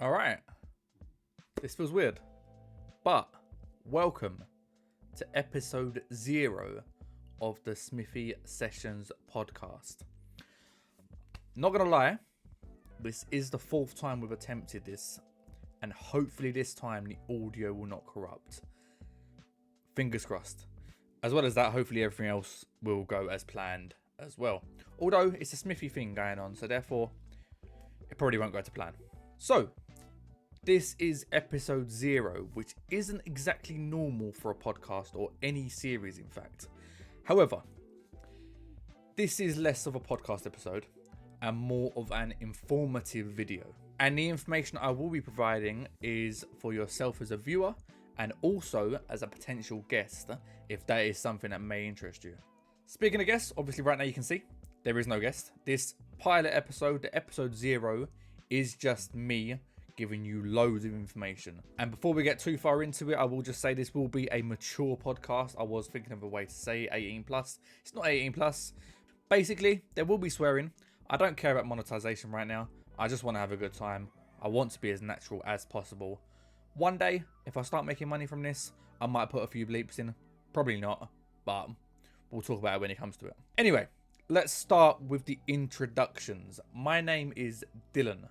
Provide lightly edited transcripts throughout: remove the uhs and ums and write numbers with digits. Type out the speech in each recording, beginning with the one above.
All right. This feels weird, but welcome to episode 0 of the Smithy Sessions podcast. Not gonna lie, this is the 4th time we've attempted this, and hopefully this time the audio will not corrupt. Fingers crossed. As well as that, hopefully everything else will go as planned as well. Although it's a Smithy thing going on, so therefore it probably won't go to plan. So, this is episode 0, which isn't exactly normal for a podcast or any series, in fact. However, this is less of a podcast episode and more of an informative video. And the information I will be providing is for yourself as a viewer and also as a potential guest, if that is something that may interest you. Speaking of guests, obviously right now you can see there is no guest. This pilot episode, the episode 0, is just me giving you loads of information. And before we get too far into it, I will just say this will be a mature podcast. I was thinking of a way to say 18 plus. It's not 18 plus. Basically, there will be swearing. I don't care about monetization right now. I just want to have a good time. I want to be as natural as possible. One day, if I start making money from this, I might put a few bleeps in. Probably not, but we'll talk about it when it comes to it. Anyway, let's start with the introductions. My name is Dylan,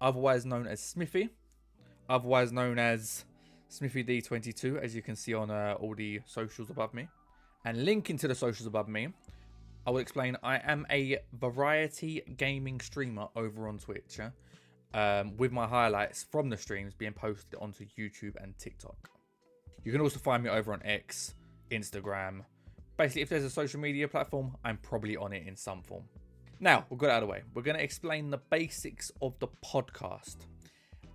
otherwise known as Smithy, otherwise known as Smithy D22, as you can see on all the socials above me. And linking to the socials above me, I will explain I am a variety gaming streamer over on Twitch, with my highlights from the streams being posted onto YouTube and TikTok. You can also find me over on X, Instagram. Basically, if there's a social media platform, I'm probably on it in some form. Now, we've got it out of the way. We're going to explain the basics of the podcast.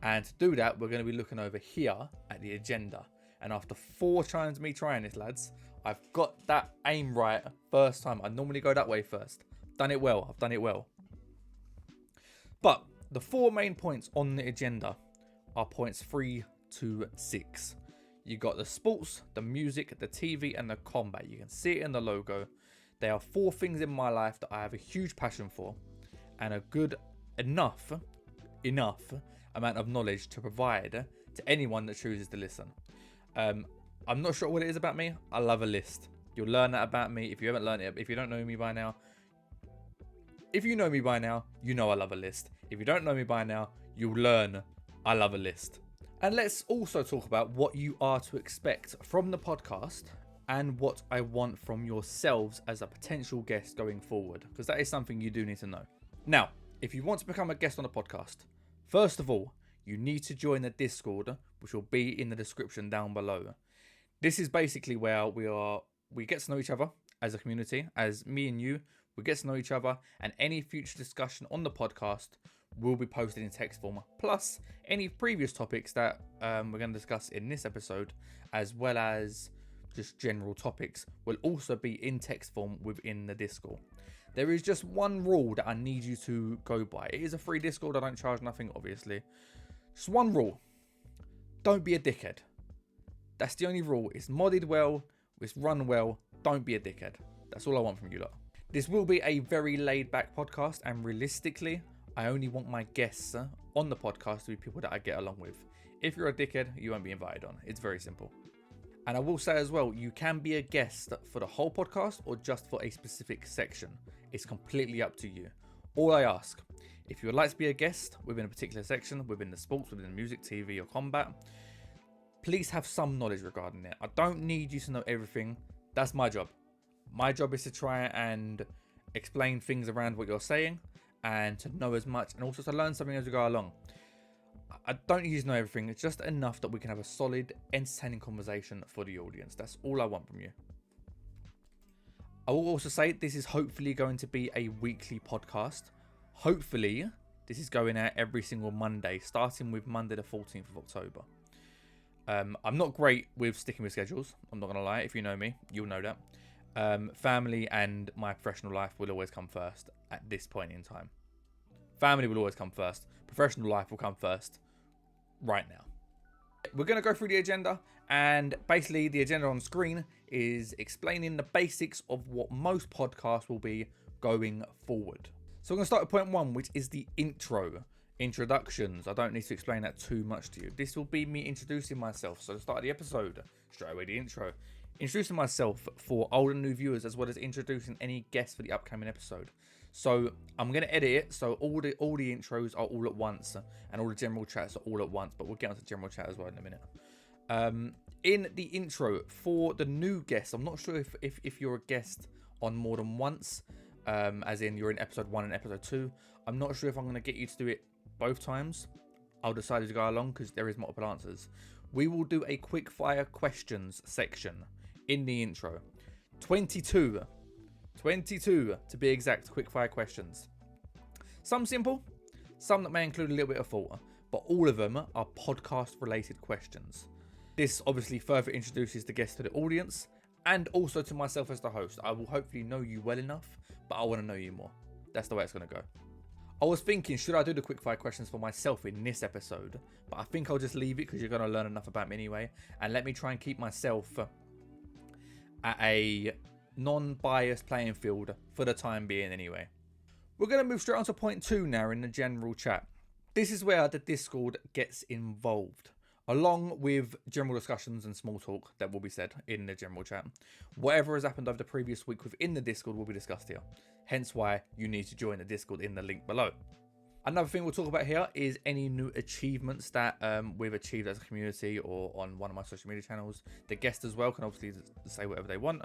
And to do that, we're going to be looking over here at the agenda. And after 4 times of me trying this, lads, I've got that aim right first time. I normally go that way first. Done it well. I've done it well. But the 4 main points on the agenda are points 3 to 6. You got the sports, the music, the TV, and the combat. You can see it in the logo. There are 4 things in my life that I have a huge passion for and a good enough amount of knowledge to provide to anyone that chooses to listen. I'm not sure what it is about me. I love a list. You'll learn that about me if you haven't learned it. If you don't know me by now, if you know me by now, you know I love a list. If you don't know me by now, you'll learn I love a list. And let's also talk about what you are to expect from the podcast and what I want from yourselves as a potential guest going forward, because that is something you do need to know. Now, if you want to become a guest on the podcast, first of all, you need to join the Discord, which will be in the description down below. This is basically where we get to know each other as a community, as me and you, we get to know each other, and any future discussion on the podcast will be posted in text form, plus any previous topics that we're going to discuss in this episode, as well as just general topics, will also be in text form within the Discord. There is just one rule that I need you to go by. It is a free Discord. I don't charge nothing, obviously. Just one rule. Don't be a dickhead. That's the only rule. It's modded well. It's run well. Don't be a dickhead. That's all I want from you lot. This will be a very laid back podcast, and realistically, I only want my guests on the podcast to be people that I get along with. If you're a dickhead, you won't be invited on. It's very simple. And I will say as well, you can be a guest for the whole podcast or just for a specific section. It's completely up to you. All I ask, if you would like to be a guest within a particular section, within the sports, within the music, TV or combat, please have some knowledge regarding it. I don't need you to know everything. That's my job. My job is to try and explain things around what you're saying and to know as much and also to learn something as we go along. I don't need you to know everything. It's just enough that we can have a solid, entertaining conversation for the audience. That's all I want from you. I will also say this is hopefully going to be a weekly podcast. Hopefully, this is going out every single Monday, starting with Monday the 14th of October. I'm not great with sticking with schedules. I'm not going to lie. If you know me, you'll know that. Family and my professional life will always come first at this point in time. Family will always come first. Professional life will come first right now. We're going to go through the agenda, and basically the agenda on screen is explaining the basics of what most podcasts will be going forward. So we're going to start with point 1, which is the intro. Introductions. I don't need to explain that too much to you. This will be me introducing myself. So, the start of the episode, straight away the intro. Introducing myself for old and new viewers, as well as introducing any guests for the upcoming episode. So, I'm going to edit it, so all the intros are all at once, and all the general chats are all at once, but we'll get onto general chat as well in a minute. In the intro, for the new guests, I'm not sure if you're a guest on more than once, as in you're in episode 1 and episode 2. I'm not sure if I'm going to get you to do it both times. I'll decide to go along because there is multiple answers. We will do a quick fire questions section in the intro. 22 to be exact, quick fire questions. Some simple, some that may include a little bit of thought, but all of them are podcast related questions. This obviously further introduces the guest to the audience and also to myself as the host. I will hopefully know you well enough, but I want to know you more. That's the way it's going to go. I was thinking, should I do the quickfire questions for myself in this episode? But I think I'll just leave it because you're going to learn enough about me anyway. And let me try and keep myself at a non-biased playing field for the time being anyway. We're going to move straight on to point 2 now in the general chat. This is where the Discord gets involved, along with general discussions and small talk that will be said in the general chat. Whatever has happened over the previous week within the Discord will be discussed here. Hence why you need to join the Discord in the link below. Another thing we'll talk about here is any new achievements that we've achieved as a community or on one of my social media channels. The guests as well can obviously say whatever they want.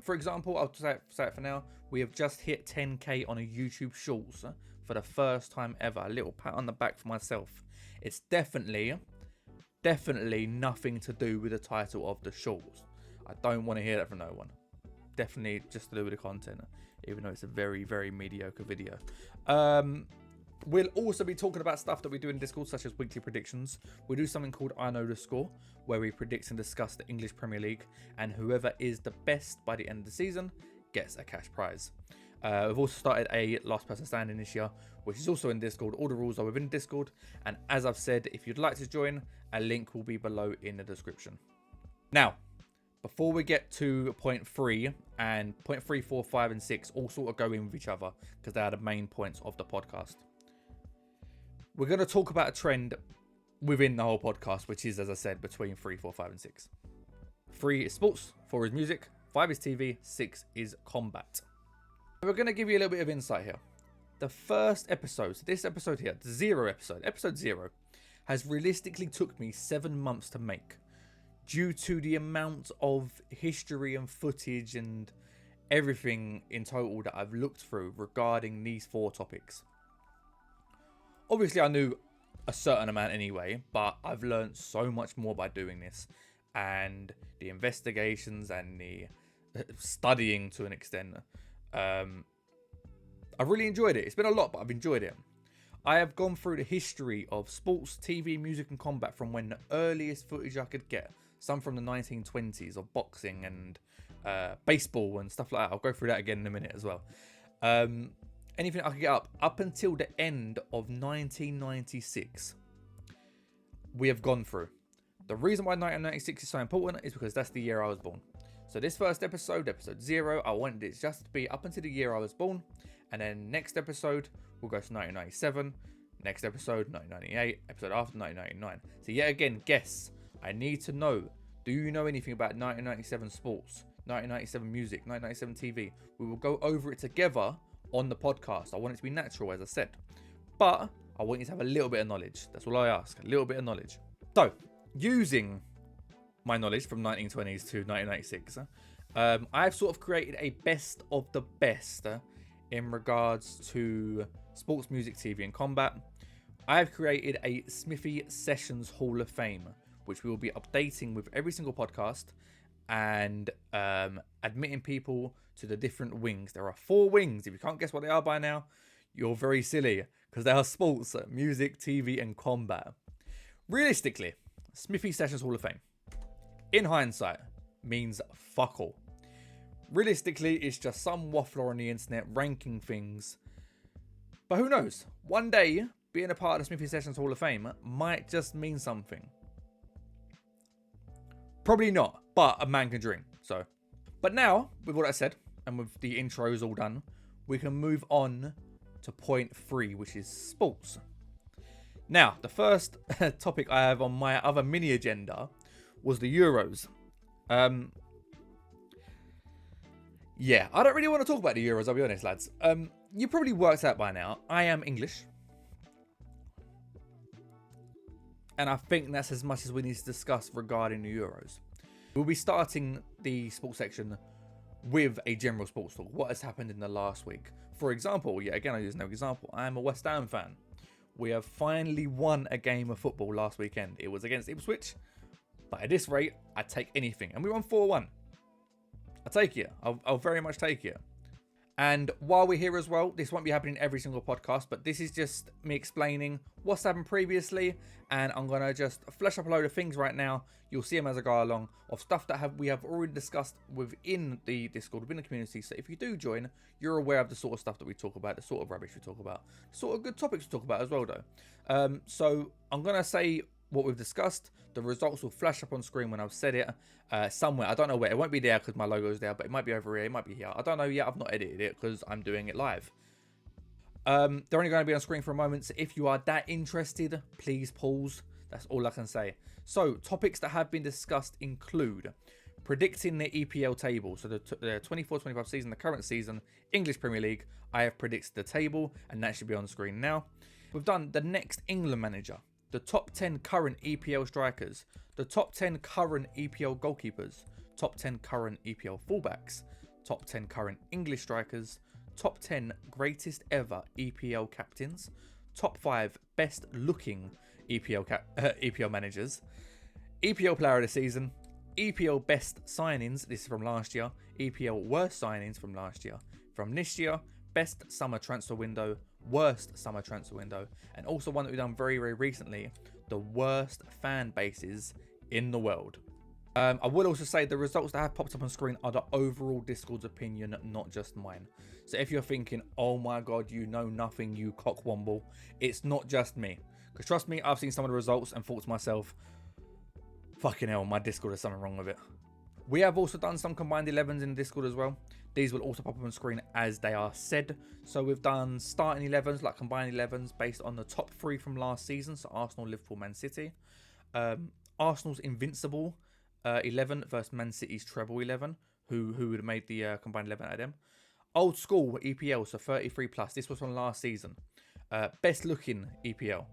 For example, I'll say it for now. We have just hit 10k on a YouTube Shorts for the first time ever. A little pat on the back for myself. It's definitely nothing to do with the title of the Shorts. I don't want to hear that from no one. Definitely just to do with the content, even though it's a very, very mediocre video. We'll also be talking about stuff that we do in Discord, such as weekly predictions. We do something called I Know The Score, where we predict and discuss the English Premier League, and whoever is the best by the end of the season gets a cash prize. We've also started a last person standing this year, which is also in Discord. All the rules are within Discord, and as I've said, if you'd like to join, a link will be below in the description. Now, before we get to point 3, and point 3, 4, 5, and 6 all sort of go in with each other because they are the main points of the podcast. We're going to talk about a trend within the whole podcast, which is, as I said, between 3, 4, 5, and 6. 3 is sports, 4 is music, 5 is TV, 6 is combat. We're going to give you a little bit of insight here. The first episode, so this episode here, the 0 episode, episode 0, has realistically took me 7 months to make due to the amount of history and footage and everything in total that I've looked through regarding these 4 topics. Obviously, I knew a certain amount anyway, but I've learned so much more by doing this, and the investigations and the studying to an extent. I've really enjoyed it. It's been a lot, but I've enjoyed it. I have gone through the history of sports, TV, music, and combat from when the earliest footage I could get. Some from the 1920s of boxing and baseball and stuff like that. I'll go through that again in a minute as well. Anything I could get up until the end of 1996, we have gone through. The reason why 1996 is so important is because that's the year I was born. So this first episode, episode 0, I wanted it just to be up until the year I was born. And then next episode, we'll go to 1997. Next episode, 1998. Episode after, 1999. So yet again, guess. I need to know, do you know anything about 1997 sports, 1997 music, 1997 TV? We will go over it together on the podcast. I want it to be natural, as I said. But I want you to have a little bit of knowledge. That's all I ask, a little bit of knowledge. So, using my knowledge from 1920s to 1996, I've sort of created a best of the best in regards to sports, music, TV, and combat. I've created a Smithy Sessions Hall of Fame, which we will be updating with every single podcast and admitting people to the different wings. There are 4 wings. If you can't guess what they are by now, you're very silly, because they are sports, music, TV, and combat. Realistically, Smithy Sessions Hall of Fame, in hindsight, means fuck all. Realistically, it's just some waffler on the internet ranking things. But who knows? One day, being a part of the Smithy Sessions Hall of Fame might just mean something. Probably not, but a man can dream. So, but now, with all that said, and with the intros all done, we can move on to point 3, which is sports. Now, the first topic I have on my other mini agenda was the Euros. Yeah, I don't really want to talk about the Euros, I'll be honest, lads. You probably worked out by now, I am English. And I think that's as much as we need to discuss regarding the Euros. We'll be starting the sports section with a general sports talk. What has happened in the last week? For example, yeah, again, I use no example. I am a West Ham fan. We have finally won a game of football last weekend. It was against Ipswich. But at this rate, I take anything. And we won 4-1. I'll take it. I'll very much take it. And while we're here as well, this won't be happening every single podcast, but this is just me explaining what's happened previously. And I'm going to just flesh up a load of things right now. You'll see them as I go along of stuff that we have already discussed within the Discord, within the community. So if you do join, you're aware of the sort of stuff that we talk about, the sort of rubbish we talk about, the sort of good topics we talk about as well, though. So I'm going to say what we've discussed. The results will flash up on screen when I've said it somewhere. I don't know where. It won't be there because my logo is there, but it might be over here. It might be here. I don't know yet. I've not edited it because I'm doing it live. They're only going to be on screen for a moment. So if you are that interested, please pause. That's all I can say. So topics that have been discussed include predicting the EPL table. So the 24-25 season, the current season, English Premier League. I have predicted the table and that should be on the screen now. We've done the next England manager. The top 10 current EPL strikers, the top 10 current EPL goalkeepers, top 10 current EPL fullbacks, top 10 current English strikers, top 10 greatest ever EPL captains, top 5 best looking EPL managers, EPL player of the season, EPL best signings, this is from last year, EPL worst signings from last year, from this year, best summer transfer window, worst summer transfer window, and also one that we've done very, very recently, the worst fan bases in the world. I will also say the results that have popped up on screen are the overall Discord's opinion, not just mine. So if you're thinking, oh my god, you know nothing, you cockwomble, it's not just me. Because trust me, I've seen some of the results and thought to myself, fucking hell, my Discord has something wrong with it. We have also done some combined 11s in Discord as well. These will also pop up on screen as they are said. So we've done starting 11s, like combined 11s, based on the top 3 from last season. So Arsenal, Liverpool, Man City. Arsenal's invincible 11 versus Man City's treble 11. Who would have made the combined 11 out of them. Old school EPL, so 33 plus. This was from last season. Best looking EPL.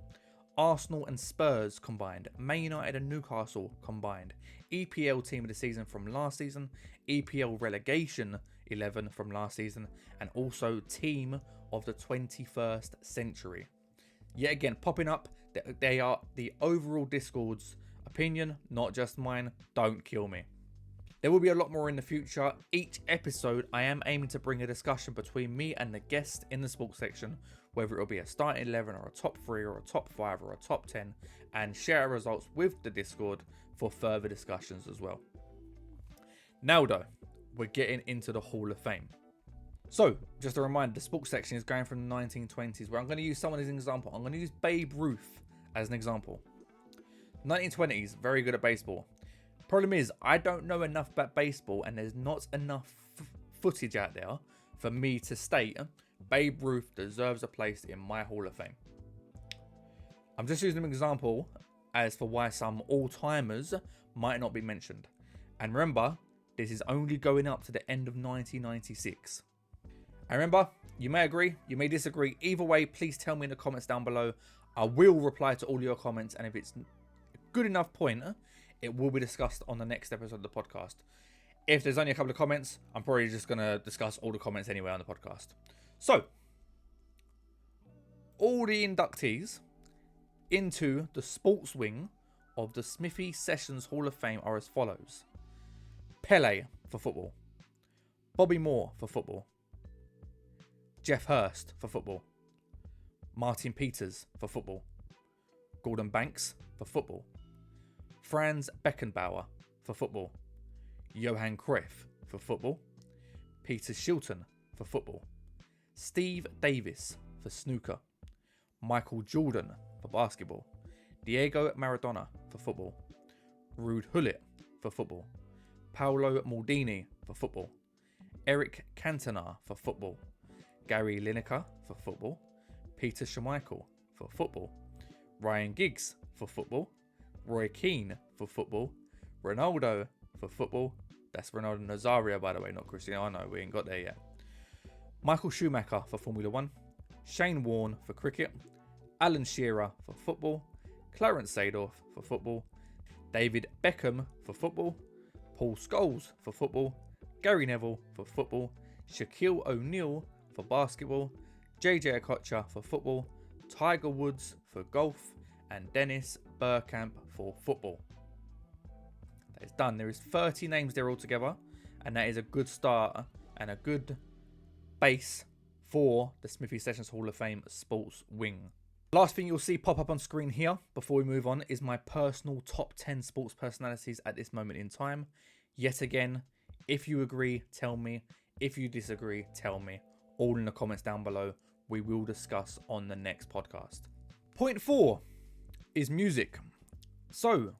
Arsenal and Spurs combined. Man United and Newcastle combined. EPL team of the season from last season. EPL relegation 11 from last season. And also team of the 21st century. Yet again, popping up. They are the overall Discord's opinion, not just mine. Don't kill me. There will be a lot more in the future. Each episode, I am aiming to bring a discussion between me and the guest in the sports section, whether it will be a starting 11 or a top 3 or a top 5 or a top 10, and share our results with the Discord for further discussions as well. Now though, we're getting into the Hall of Fame. So, just a reminder, the sports section is going from the 1920s, where I'm going to use someone as an example. I'm going to use Babe Ruth as an example. 1920s, very good at baseball. Problem is, I don't know enough about baseball, and there's not enough footage out there for me to state Babe Ruth deserves a place in my Hall of Fame. I'm just using an example as for why some all-timers might not be mentioned. And remember, this is only going up to the end of 1996. And remember, you may agree, you may disagree. Either way, please tell me in the comments down below. I will reply to all your comments, and if it's a good enough point, it will be discussed on the next episode of the podcast. If there's only a couple of comments, I'm probably just going to discuss all the comments anyway on the podcast. So, all the inductees into the sports wing of the Smithy Sessions Hall of Fame are as follows. Pele for football. Bobby Moore for football. Jeff Hurst for football. Martin Peters for football. Gordon Banks for football. Franz Beckenbauer for football. Johan Cruyff for football. Peter Shilton for football. Steve Davis for snooker. Michael Jordan for basketball. Diego Maradona for football. Ruud Gullit for football. Paolo Maldini for football. Eric Cantona for football. Gary Lineker for football. Peter Schmeichel for football. Ryan Giggs for football, Roy Keane for football, Ronaldo for football. That's Ronaldo Nazario, by the way, not Cristiano. We ain't got there yet. Michael Schumacher for Formula 1, Shane Warne for cricket, Alan Shearer for football, Clarence Seedorf for football, David Beckham for football, Paul Scholes for football, Gary Neville for football, Shaquille O'Neal for basketball, JJ Okocha for football, Tiger Woods for golf, and Dennis Bergkamp for football. That is done. There is 30 names there altogether, and that is a good start and a good base for the Smithy Sessions Hall of Fame sports wing. Last thing you'll see pop up on screen here before we move on is my personal top 10 sports personalities at this moment in time. Yet again, if you agree, tell me. If you disagree, tell me. All in the comments down below. We will discuss on the next podcast. Point 4 is music. So,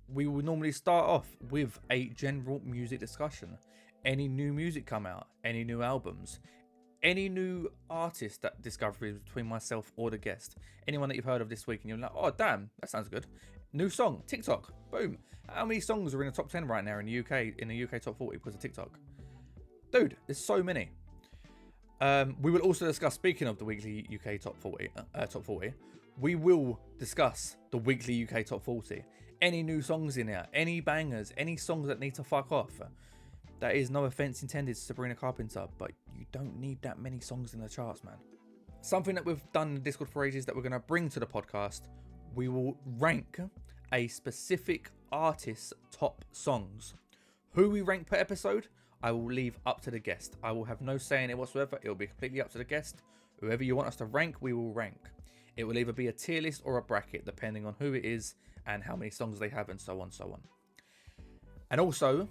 we will normally start off with a general music discussion. Any new music come out? Any new albums? Any new artist that discoveries between myself or the guest? Anyone that you've heard of this week and you're like, oh damn, that sounds good. New song, TikTok, boom. How many songs are in the top 10 right now in the UK top 40 because of TikTok? Dude, there's so many. We will also discuss, speaking of the weekly UK top 40, we will discuss the weekly UK top 40. Any new songs in there, any bangers, any songs that need to fuck off. That is no offense intended to Sabrina Carpenter, but you don't need that many songs in the charts, man. Something that we've done in Discord for ages that we're going to bring to the podcast, we will rank a specific artist's top songs. Who we rank per episode, I will leave up to the guest. I will have no say in it whatsoever. It will be completely up to the guest. Whoever you want us to rank, we will rank. It will either be a tier list or a bracket, depending on who it is and how many songs they have and so on, so on. And also,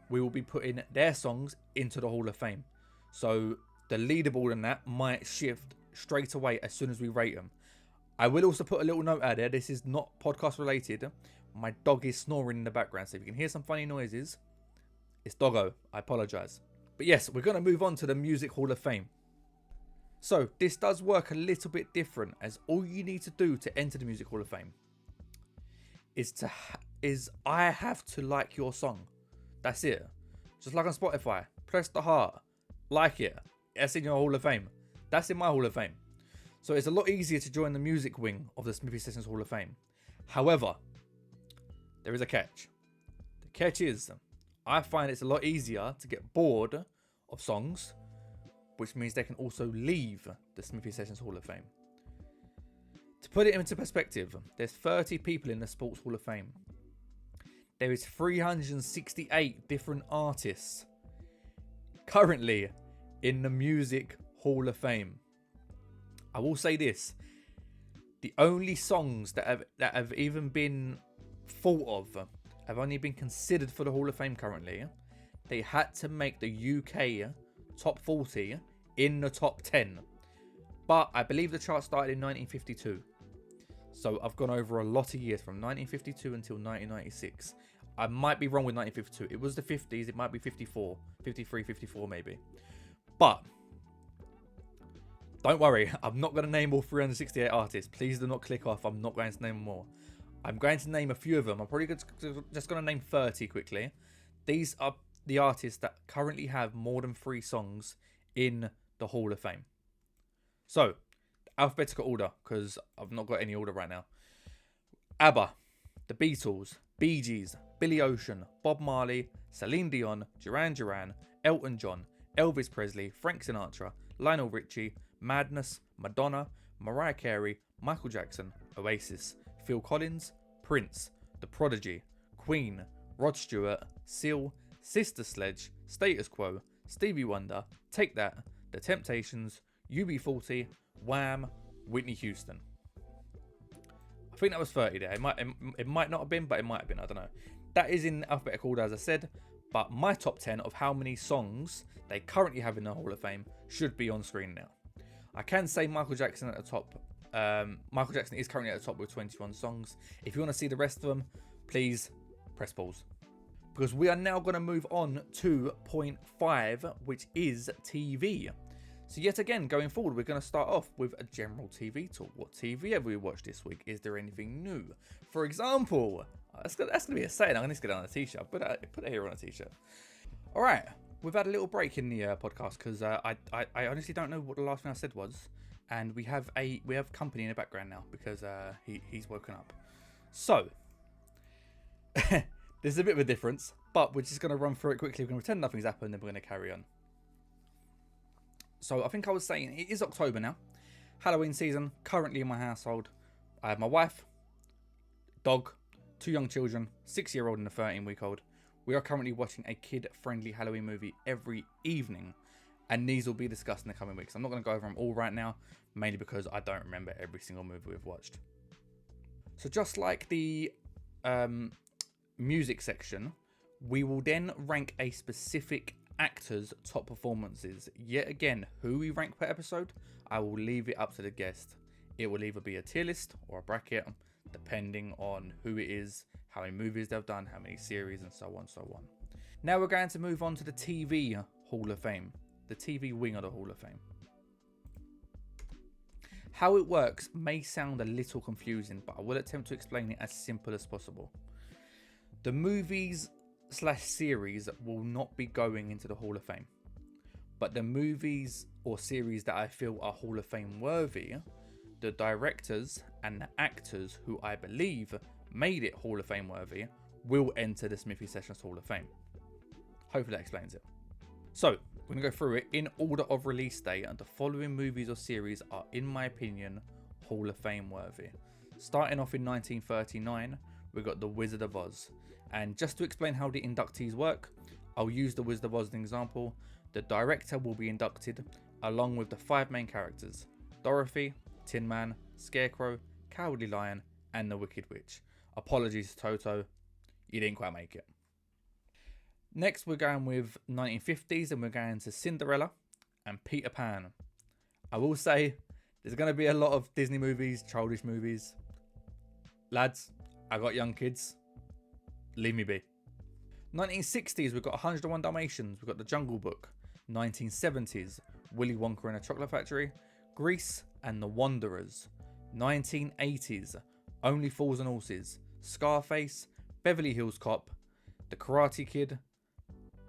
we will be putting their songs into the Hall of Fame. So the leaderboard and that might shift straight away as soon as we rate them. I will also put a little note out there. This is not podcast related. My dog is snoring in the background. So if you can hear some funny noises, it's doggo. I apologize. But yes, we're going to move on to the Music Hall of Fame. So this does work a little bit different, as all you need to do to enter the Music Hall of Fame is I have to like your song. That's it. Just like on Spotify. Press the heart. Like it. That's in your Hall of Fame. That's in my Hall of Fame. So it's a lot easier to join the music wing of the Smithy Sessions Hall of Fame. However, there is a catch. The catch is, I find it's a lot easier to get bored of songs, which means they can also leave the Smithy Sessions Hall of Fame. To put it into perspective, there's 30 people in the Sports Hall of Fame. There is 368 different artists currently in the Music Hall of Fame. I will say this. The only songs that have even been thought of have only been considered for the Hall of Fame currently. They had to make the UK top 40 in the top 10. But I believe the chart started in 1952. So I've gone over a lot of years from 1952 until 1996. I might be wrong with 1952. It was the 50s. It might be 54, 53, 54 maybe. But don't worry. I'm not going to name all 368 artists. Please do not click off. I'm not going to name more. I'm going to name a few of them. I'm probably just going to name 30 quickly. These are the artists that currently have more than 3 songs in the Hall of Fame. So, alphabetical order, because I've not got any order right now. ABBA, The Beatles, Bee Gees, Billy Ocean, Bob Marley, Celine Dion, Duran Duran, Elton John, Elvis Presley, Frank Sinatra, Lionel Richie, Madness, Madonna, Mariah Carey, Michael Jackson, Oasis, Phil Collins, Prince, The Prodigy, Queen, Rod Stewart, Seal, Sister Sledge, Status Quo, Stevie Wonder, Take That, The Temptations, UB40, Wham, Whitney Houston. I think that was 30 there. It might not have been, but it might have been. I don't know. That is in alphabetical order, as I said. But my top 10 of how many songs they currently have in the Hall of Fame should be on screen now. I can say Michael Jackson at the top. Michael Jackson is currently at the top with 21 songs. If you want to see the rest of them, please press pause. Because we are now going to move on to point 5, which is TV. So yet again, going forward, we're going to start off with a general TV talk. What TV have we watched this week? Is there anything new? For example, that's going to be a saying. I'm going to get it on a t-shirt. Put it here on a t-shirt. All right. We've had a little break in the podcast because I honestly don't know what the last thing I said was. And we have company in the background now because he's woken up. So, there's a bit of a difference, but we're just going to run through it quickly. We're going to pretend nothing's happened and we're going to carry on. So I think I was saying it is October now. Halloween season, currently in my household. I have my wife, dog, 2 young children, 6-year-old and a 13-week-old. We are currently watching a kid-friendly Halloween movie every evening. And these will be discussed in the coming weeks. I'm not going to go over them all right now, mainly because I don't remember every single movie we've watched. So just like the music section, we will then rank a specific actors' top performances. Yet again, who we rank per episode, I will leave it up to the guest. It will either be a tier list or a bracket, depending on who it is, how many movies they've done, how many series, and so on and so on. Now we're going to move on to the TV Hall of Fame, the TV wing of the Hall of Fame. How it works may sound a little confusing, but I will attempt to explain it as simple as possible. The movies / series will not be going into the Hall of Fame, but the movies or series that I feel are Hall of Fame worthy, the directors and the actors who I believe made it Hall of Fame worthy will enter the Smithy Sessions Hall of Fame. Hopefully that explains it. So we're going to go through it in order of release date, and the following movies or series are, in my opinion, Hall of Fame worthy. Starting off in 1939, we've got The Wizard of Oz. And just to explain how the inductees work, I'll use The Wizard of Oz as an example. The director will be inducted along with the 5 main characters: Dorothy, Tin Man, Scarecrow, Cowardly Lion, and the Wicked Witch. Apologies to Toto, you didn't quite make it. Next we're going with 1950s and we're going to Cinderella and Peter Pan. I will say there's going to be a lot of Disney movies, childish movies. Lads, I got young kids. Leave me be. 1960s, we've got 101 Dalmatians, we've got The Jungle Book. 1970s, Willy Wonka and the Chocolate Factory, Grease and The Wanderers. 1980s, Only Fools and Horses, Scarface, Beverly Hills Cop, The Karate Kid,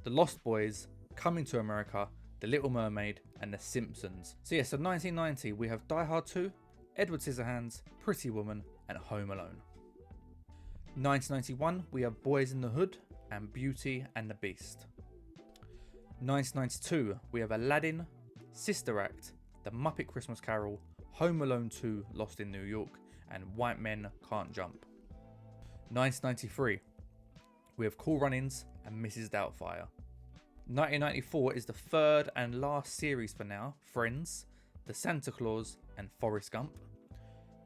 The Lost Boys, Coming to America, The Little Mermaid, and The Simpsons. So 1990, we have Die Hard 2, Edward Scissorhands, Pretty Woman, and Home Alone. 1991, we have Boys in the Hood and Beauty and the Beast. 1992, we have Aladdin, Sister Act, The Muppet Christmas Carol, Home Alone 2, Lost in New York, and White Men Can't Jump. 1993, we have Cool Runnings and Mrs. Doubtfire. 1994 is the third and last series for now, Friends, The Santa Claus, and Forrest Gump.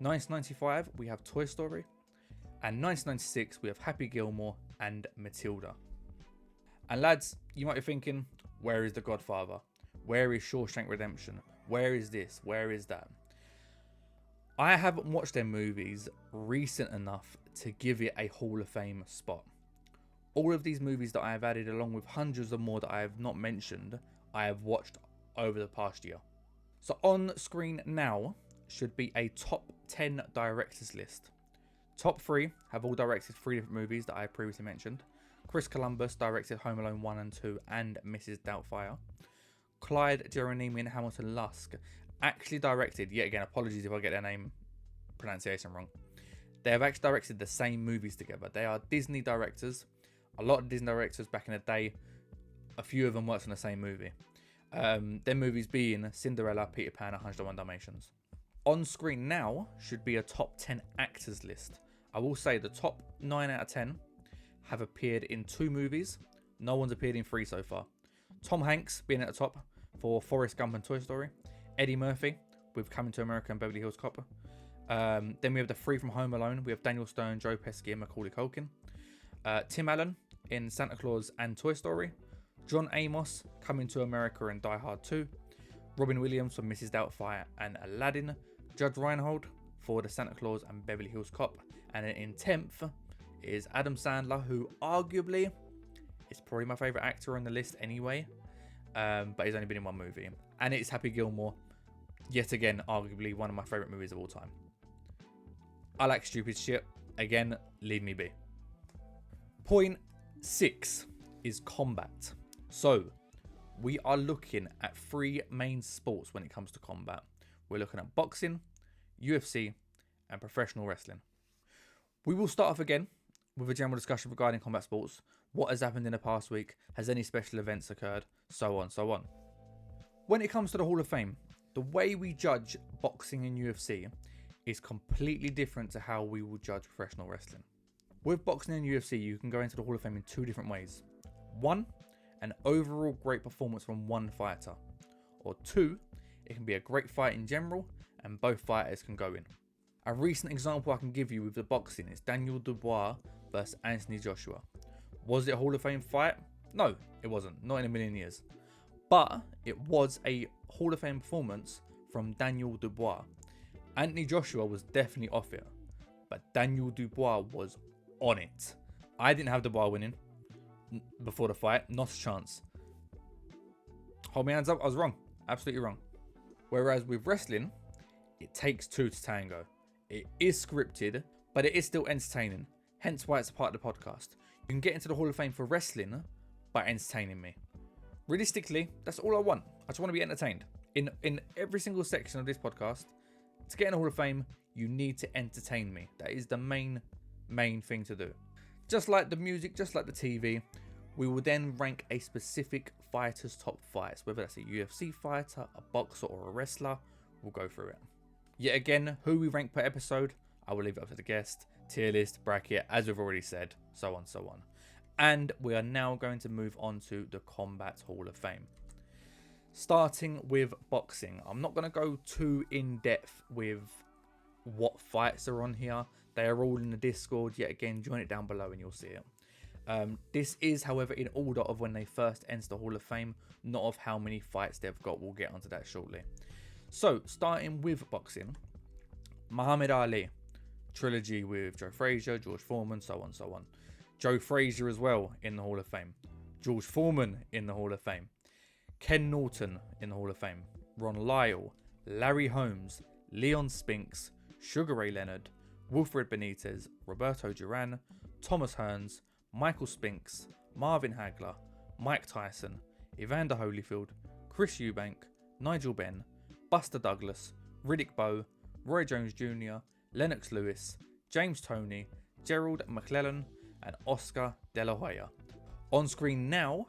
1995, we have Toy Story. And 1996, we have Happy Gilmore and Matilda. And lads, you might be thinking, where is The Godfather? Where is Shawshank Redemption? Where is this? Where is that? I haven't watched their movies recent enough to give it a Hall of Fame spot. All of these movies that I have added, along with hundreds of more that I have not mentioned, I have watched over the past year. So on screen now should be a top 10 directors list. Top 3 have all directed 3 different movies that I previously mentioned. Chris Columbus directed Home Alone 1 and 2 and Mrs. Doubtfire. Clyde Geronimi and Hamilton Lusk actually directed, yet again, apologies if I get their name pronunciation wrong. They have actually directed the same movies together. They are Disney directors. A lot of Disney directors back in the day, a few of them worked on the same movie. Their movies being Cinderella, Peter Pan, and 101 Dalmatians. On screen now should be a top 10 actors list. I will say the top 9 out of 10 have appeared in 2 movies. No one's appeared in 3 so far. Tom Hanks being at the top for Forrest Gump and Toy Story. Eddie Murphy with Coming to America and Beverly Hills Cop. Then we have the 3 from Home Alone. We have Daniel Stern, Joe Pesci, and Macaulay Culkin. Tim Allen in Santa Claus and Toy Story. John Amos, Coming to America and Die Hard 2. Robin Williams for Mrs. Doubtfire and Aladdin. Judge Reinhold for The Santa Claus and Beverly Hills Cop. And then in 10th is Adam Sandler, who arguably is probably my favourite actor on the list anyway. but he's only been in one movie. And it's Happy Gilmore. Yet again, arguably one of my favourite movies of all time. I like stupid shit. Again, leave me be. Point 6 is combat. So, we are looking at 3 main sports when it comes to combat. We're looking at boxing, UFC, and professional wrestling. We will start off again with a general discussion regarding combat sports. What has happened in the past week? Has any special events occurred? So on, so on. When it comes to the Hall of Fame, the way we judge boxing and UFC is completely different to how we will judge professional wrestling. With boxing and UFC, you can go into the Hall of Fame in 2 different ways. 1, an overall great performance from one fighter. Or 2, it can be a great fight in general and both fighters can go in. A recent example I can give you with the boxing is Daniel Dubois versus Anthony Joshua. Was it a Hall of Fame fight? No, it wasn't. Not in a million years. But it was a Hall of Fame performance from Daniel Dubois. Anthony Joshua was definitely off it, but Daniel Dubois was on it. I didn't have Dubois winning before the fight. Not a chance. Hold my hands up. I was wrong. Absolutely wrong. Whereas with wrestling, it takes 2 to tango. It is scripted, but it is still entertaining. Hence why it's a part of the podcast. You can get into the Hall of Fame for wrestling by entertaining me. Realistically, that's all I want. I just want to be entertained. In every single section of this podcast, to get in the Hall of Fame, you need to entertain me. That is the main thing to do. Just like the music, just like the TV, we will then rank a specific fighter's top fights. Whether that's a UFC fighter, a boxer, or a wrestler, we'll go through it. Yet again, who we rank per episode, I will leave it up to the guest. Tier list, bracket, as we've already said, so on, so on. And we are now going to move on to the Combat Hall of Fame. Starting with boxing. I'm not going to go too in depth with what fights are on here. They are all in the Discord. Yet again, join it down below and you'll see it. This is, however, in order of when they first enter the Hall of Fame, not of how many fights they've got. We'll get onto that shortly. So, starting with boxing. Muhammad Ali. Trilogy with Joe Frazier, George Foreman, so on, so on. Joe Frazier as well in the Hall of Fame. George Foreman in the Hall of Fame. Ken Norton in the Hall of Fame. Ron Lyle, Larry Holmes, Leon Spinks, Sugar Ray Leonard, Wilfred Benitez, Roberto Duran, Thomas Hearns, Michael Spinks, Marvin Hagler, Mike Tyson, Evander Holyfield, Chris Eubank, Nigel Benn, Buster Douglas, Riddick Bowe, Roy Jones Jr., Lennox Lewis, James Toney, Gerald McClellan, and Oscar De La Hoya. On screen now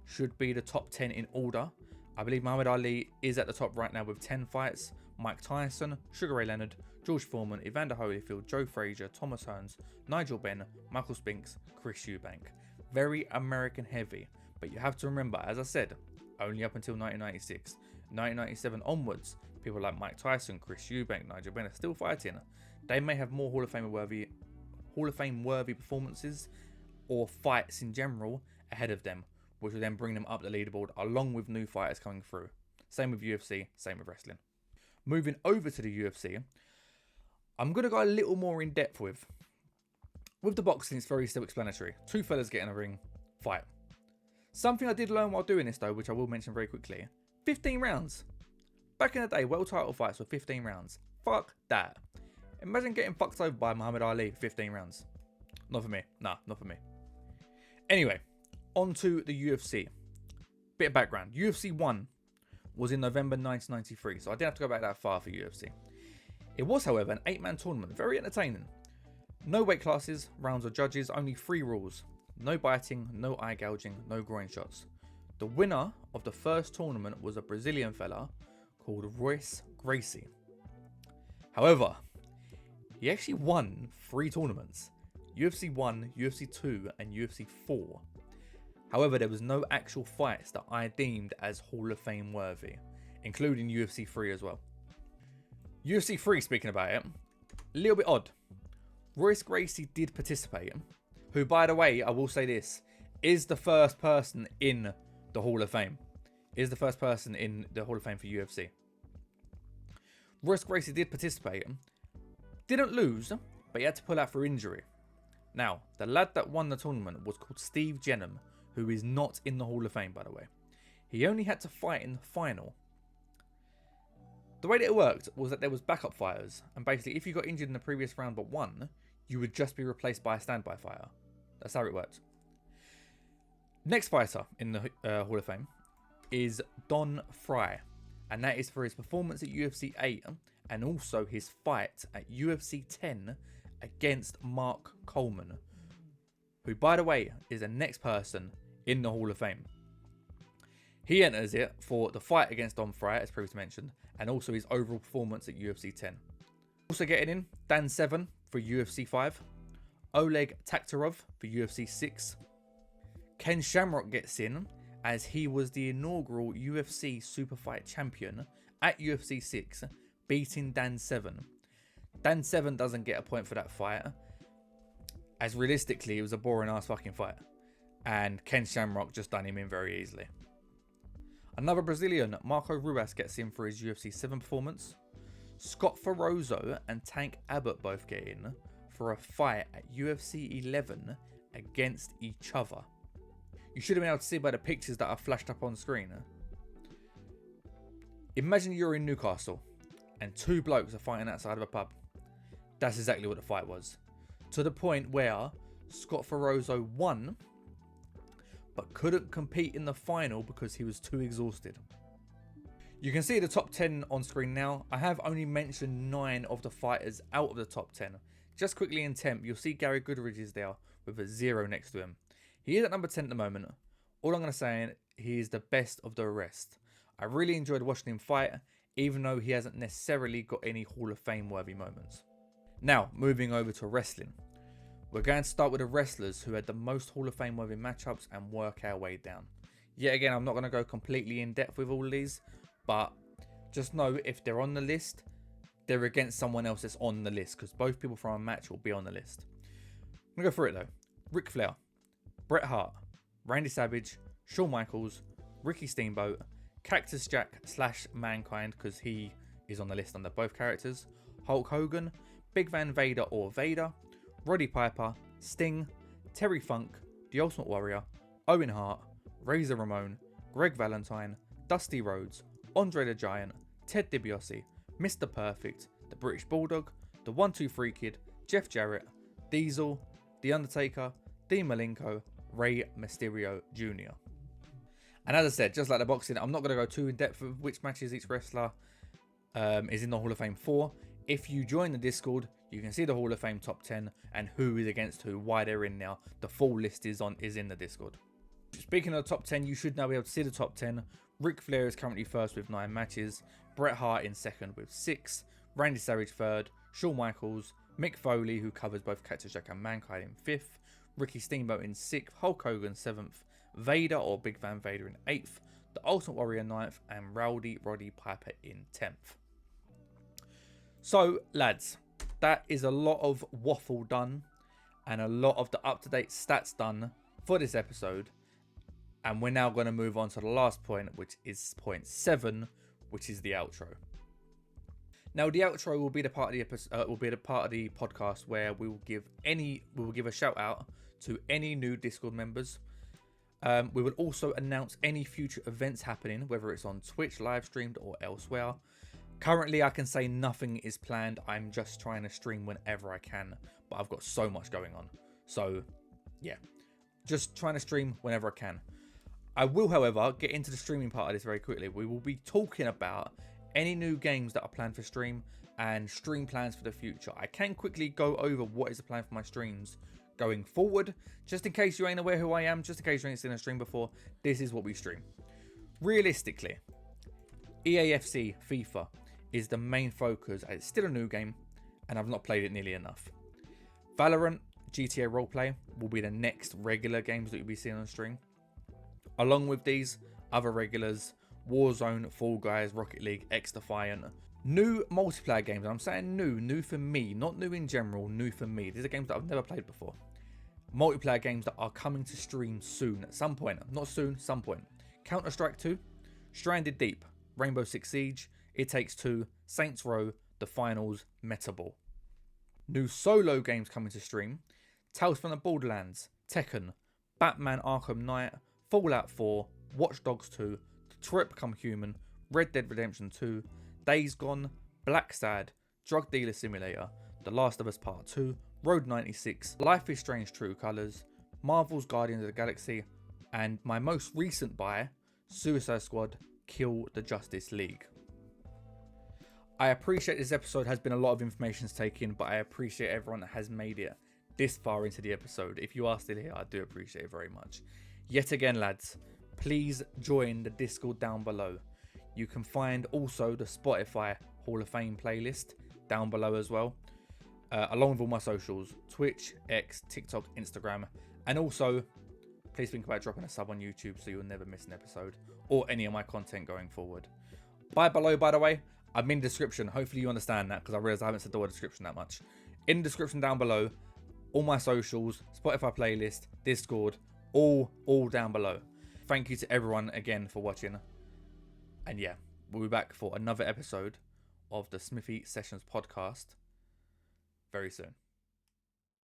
should be the top 10 in order. I believe Muhammad Ali is at the top right now with 10 fights. Mike Tyson, Sugar Ray Leonard, George Foreman, Evander Holyfield, Joe Frazier, Thomas Hearns, Nigel Benn, Michael Spinks, Chris Eubank. Very American heavy, but you have to remember, as I said, only up until 1996. 1997 onwards, people like Mike Tyson, Chris Eubank, Nigel Benn are still fighting. They may have more Hall of Fame worthy performances or fights in general ahead of them, which will then bring them up the leaderboard along with new fighters coming through. Same with UFC, same with wrestling. Moving over to the UFC, I'm going to go a little more in depth with the boxing. It's very self-explanatory. 2 fellas get in a ring, fight. Something I did learn while doing this though, which I will mention very quickly. 15 rounds. Back in the day, world title fights were 15 rounds. Fuck that. Imagine getting fucked over by Muhammad Ali for 15 rounds. Not for me. Nah, not for me. Anyway, on to the UFC. Bit of background. UFC 1 was in November 1993, so I didn't have to go back that far for UFC. It was, however, an 8-man tournament. Very entertaining. No weight classes, rounds or judges, only 3 rules. No biting, no eye gouging, no groin shots. The winner of the first tournament was a Brazilian fella called Royce Gracie. However, he actually won 3 tournaments. UFC 1, UFC 2 and UFC 4. However, there was no actual fights that I deemed as Hall of Fame worthy, including UFC 3 as well. UFC 3, speaking about it, a little bit odd. Royce Gracie did participate, who, by the way, I will say this, is the first person in the Hall of Fame. Is the first person in the Hall of Fame for UFC. Royce Gracie did participate, didn't lose, but he had to pull out for injury. Now, the lad that won the tournament was called Steve Jenham, who is not in the Hall of Fame, by the way. he only had to fight in the final. The way that it worked was that there was backup fighters, and basically if you got injured in the previous round but won, you would just be replaced by a standby fighter. That's how it worked. Next fighter in the Hall of Fame is Don Fry, and that is for his performance at UFC 8 and also his fight at UFC 10 against Mark Coleman, who, by the way, is the next person in the Hall of Fame. He enters it for the fight against Don Fry, as previously mentioned, and also his overall performance at UFC 10. Also getting in, Dan Severn for UFC 5, Oleg Taktarov for UFC 6. Ken Shamrock gets in as he was the inaugural UFC Super Fight champion at UFC 6, beating Dan Severn. Dan Severn doesn't get a point for that fight, as realistically it was a boring ass fucking fight, and Ken Shamrock just done him in very easily. Another Brazilian, Marco Ruas, gets in for his UFC 7 performance. Scott Ferozzo and Tank Abbott both get in for a fight at UFC 11 against each other. You should have been able to see by the pictures that are flashed up on screen. Imagine you're in Newcastle and two blokes are fighting outside of a pub. That's exactly what the fight was. To the point where Scott Ferozzo won, but couldn't compete in the final because he was too exhausted. You can see the top 10 on screen now. I have only mentioned 9 of the fighters out of the top 10. Just quickly in temp, you'll see Gary Goodridge is there with a 0 next to him. He is at number 10 at the moment. All I'm going to say is he is the best of the rest. I really enjoyed watching him fight, even though he hasn't necessarily got any Hall of Fame worthy moments. Now, moving over to wrestling. We're going to start with the wrestlers who had the most Hall of Fame worthy matchups and work our way down. Yet again, I'm not going to go completely in depth with all of these, but just know if they're on the list, they're against someone else that's on the list, because both people from a match will be on the list. I'm going to go through it though. Ric Flair, Bret Hart, Randy Savage, Shawn Michaels, Ricky Steamboat, Cactus Jack / Mankind, because he is on the list under both characters, Hulk Hogan, Big Van Vader or Vader, Roddy Piper, Sting, Terry Funk, The Ultimate Warrior, Owen Hart, Razor Ramon, Greg Valentine, Dusty Rhodes, Andre the Giant, Ted DiBiase, Mr. Perfect, The British Bulldog, The 1-2-3 Kid, Jeff Jarrett, Diesel, The Undertaker, Dean Malenko, Rey Mysterio Jr. And as I said, just like the boxing, I'm not going to go too in depth with which matches each wrestler is in the Hall of Fame for. If you join the Discord, you can see the Hall of Fame top 10 and who is against who, why they're in now. The full list is in the Discord. Speaking of the top 10, you should now be able to see the top 10. Ric Flair is currently first with 9 matches. Bret Hart in second with 6. Randy Savage third. Shawn Michaels. Mick Foley, who covers both Cactus Jack and Mankind, in 5th. Ricky Steamboat in 6th. Hulk Hogan 7th. Vader or Big Van Vader in 8th. The Ultimate Warrior 9th. And Roddy Piper in 10th. So, lads, that is a lot of waffle done and a lot of the up-to-date stats done for this episode. And we're now going to move on to the last point, which is point 7, which is the outro. Now, the outro will be the part of the podcast where we will give a shout out to any new Discord members. We will also announce any future events happening, whether it's on Twitch live streamed or elsewhere. Currently, I can say nothing is planned. I'm just trying to stream whenever I can, but I've got so much going on. So, yeah, just trying to stream whenever I can. I will, however, get into the streaming part of this very quickly. We will be talking about any new games that are planned for stream and stream plans for the future. I can quickly go over what is the plan for my streams going forward, just in case you ain't aware who I am, just in case you ain't seen a stream before. This is what we stream. Realistically, EAFC FIFA is the main focus, as it's still a new game and I've not played it nearly enough. Valorant, GTA Roleplay will be the next regular games that you'll be seeing on stream. Along with these other regulars, Warzone, Fall Guys, Rocket League, X-Defiant. New multiplayer games, and I'm saying new for me, not new in general, new for me. These are games that I've never played before. Multiplayer games that are coming to stream soon, at some point. Not soon, some point. Counter-Strike 2, Stranded Deep, Rainbow Six Siege, It Takes Two, Saints Row, The Finals, Meta Ball. New solo games coming to stream, Tales from the Borderlands, Tekken, Batman Arkham Knight, Fallout 4, Watch Dogs 2, Detroit Become Human, Red Dead Redemption 2, Days Gone, Black Sad, Drug Dealer Simulator, The Last of Us Part 2, Road 96, Life is Strange True Colors, Marvel's Guardians of the Galaxy, and my most recent buy, Suicide Squad Kill the Justice League. I appreciate this episode has been a lot of information taken, but I appreciate everyone that has made it this far into the episode. If you are still here, I do appreciate it very much. Yet again, lads, please join the Discord down below. You can find also the Spotify Hall of Fame playlist down below as well, along with all my socials, Twitch, X, TikTok, Instagram, and also please think about dropping a sub on YouTube so you'll never miss an episode or any of my content going forward. Bye below, by the way. I'm in the description. Hopefully you understand that, because I realised I haven't said the word description that much. In the description down below, all my socials, Spotify playlist, Discord, all down below. Thank you to everyone again for watching. And yeah, we'll be back for another episode of the Smithy Sessions podcast very soon.